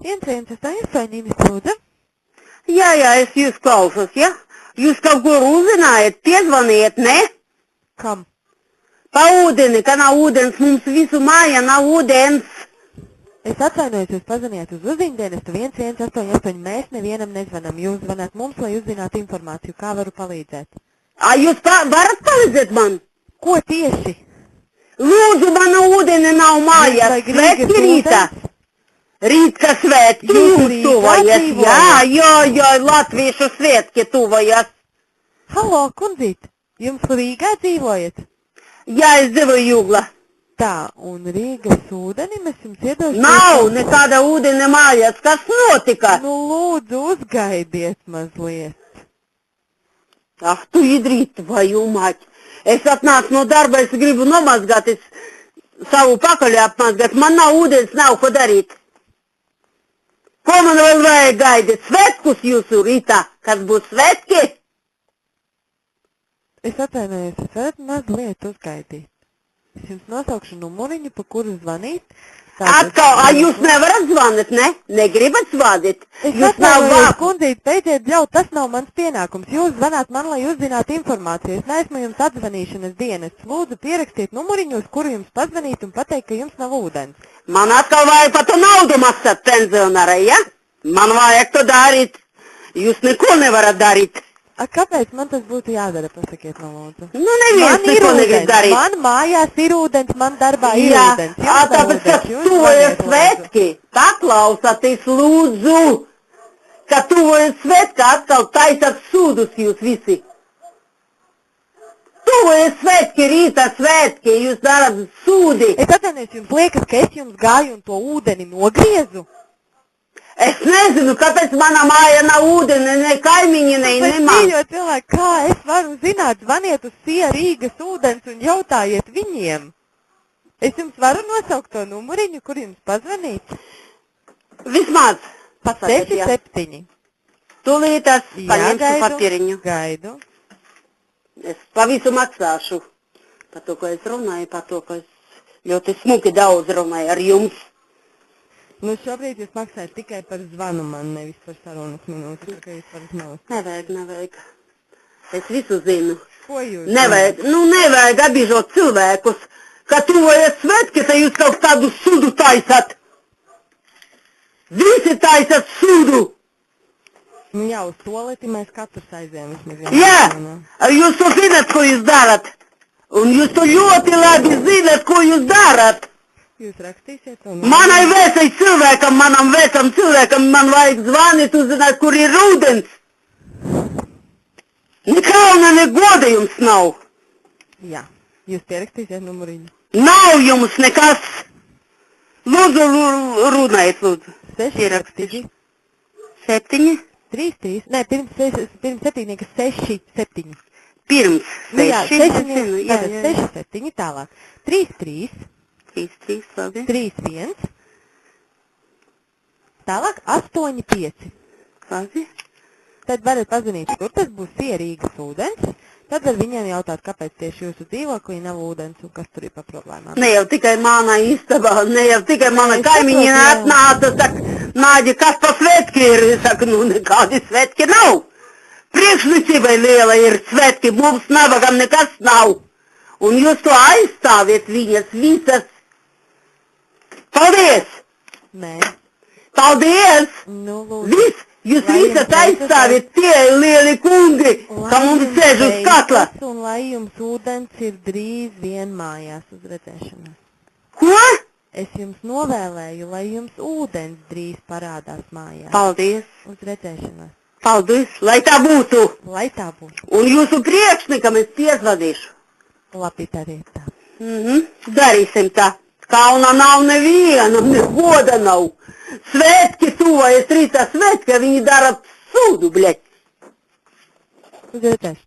118 saimnības lūdzu. Jā, es jūs klausos, ja? Jūs kaut ko uzzinājat, piezvaniet, ne? Kam? Pa ūdeni, ka nav ūdens, mums visu mājā nav ūdens. Es atvainojos, jūs pazvaniet uz uzziņdienestu 1188, mēs nevienam nezvanam. Jūs zvanāt mums, lai uzzinātu informāciju, kā varu palīdzēt. Jūs varat palīdzēt man? Ko tieši? Lūdzu, mana ūdeni nav mājās, svētki rītā. Rīta svētki, jūs tuvojas, jā, latviešu svētki tuvojas. Halo, kundzīt, jums Rīgā dzīvojat? Jā, es dzīvoju Jūgla. Tā, un Rīgas ūdenim es jums iedošu... Nav nekāda ūdeni mājās, kas notika? Nu, lūdzu, uzgaidiet mazliet. Tu idrīt, vai jūmāķi. Es atnācu no darba, es gribu nomazgāt, savu pakaļu apmazgāt, man nav ūdens, nav ko darīt. Ko man vēl vajag gaidīt? Svētkus jūsu rītā, kas būs svētki? Es atvainojos, es varat mazliet uzgaidīt. Es jums nosaukšu numuriņu, pa kuru zvanīt. Atkal, jūs nevarat zvanīt, ne? Negribat zvanīt? Es atvainojos, kundzīt, beidziet ļaut, tas nav mans pienākums. Jūs zvanāt man, lai uzzinātu informāciju. Es neesmu jums atzvanīšanas dienas. Lūdzu, pierakstiet numuriņu, uz kuru jums pazvanīt un pateikt, ka jums nav ūdens. Man atkal vajag par to naudu maksāt pensionārai, ja? Man vajag to darīt. Jūs neko nevarat darīt. Kāpēc man tas būtu jādara, pasakiet man lūdzu? Nu, neviens neko negrib darīt. Man mājās ir ūdens, man darbā ir ūdens. Tāpēc, ka tuvojas svētki, paklausāties lūdzu, ka tuvojas svētki, atkal taisat sūdus jūs visi. Tuvojas svētki, rīta svētki, jūs darat sūdi. Es atvainojos, jums liekas, ka es jums gāju un to ūdeni nogriezu? Es nezinu, kāpēc manā mājā nav ūdeni, ne kaimiņi, ne man. Mīļo cilvēki, kā es varu zināt, zvaniet uz SIA Rīgas ūdens un jautājiet viņiem. Es jums varu nosaukt to numuriņu, kur jums pazvanīt? Vismaz. Pasakiet, 67. Tūlīt es paņemšu papīriņu. Gaidu. Es pavisu maksāšu. Par to, ko es runāju, par to, ko es ļoti smuki daudz runāju ar jums. Nu, šobrīd jūs maksājat tikai par zvanu man, nevis par sarunas minūti, ka jūs varat novest. Nevajag. Es visu zinu. Ko jūs? Nevajag apbīžot cilvēkus, ka tuvojas svētki, tad jūs kaut tādu sudu taisat. Visi taisat sudu. Nu jā, uz toleti mēs katrs aizējam vismaz. Jā, jūs to zinat, ko jūs darat. Un jūs to ļoti labi zinat, ko jūs darat. Jūs rakstīsiet to? Manai vēsai cilvēkam, manam vēsam cilvēkam, man vajag zvanīt, uzzināt, kur ir ūdens. Nekauna negoda jums nav. Jā, jūs pierakstīsiet numuriņu. Nav jums nekas. Lūdzu, runājiet, lūdzu. 6, 7? 3, 3, nē, pirms 7, kas 6, 7. Pirms 6, 6, 7, tālāk. 3, 3. 3, labi. 3, 1. Tālāk 8, 5. Labi. Tad varat pazvanīt, kur tas būs SIA Rīgas ūdens. Tad var viņiem jautāt, kāpēc tieši jūsu dzīvoklī nav ūdens un kas tur ir pa problēmām. Ne jau tikai mana istabā, ne jau tikai mana kaimiņina atnāca, saka, Nāģi, kas pa svētki ir? Saka, nu nekādi svētki nav. Priekšnicībai liela ir svētki, mums nabagam nekas nav. Un jūs to aizstāviet viņas visas. Paldies! Nē. Paldies! Nu, lūdzu. Jūs visas aizstāviet tie lieli kungi, ka mums sēž uz katla. Un lai jums ūdens ir drīz vien mājās uz redzēšanos. Ko? Es jums novēlēju, lai jums ūdens drīz parādās mājās. Paldies. Uz redzēšanos. Paldies, lai tā būtu. Lai tā būtu. Un jūsu priekšnikam es piezvadīšu. Labi, dariet tā. Darīsim tā. Kauna nav neviena, negoda nav. Svētki tuvojas rītā svētki, viņi dara sūdu, bļeķi. Uz redzēšanos.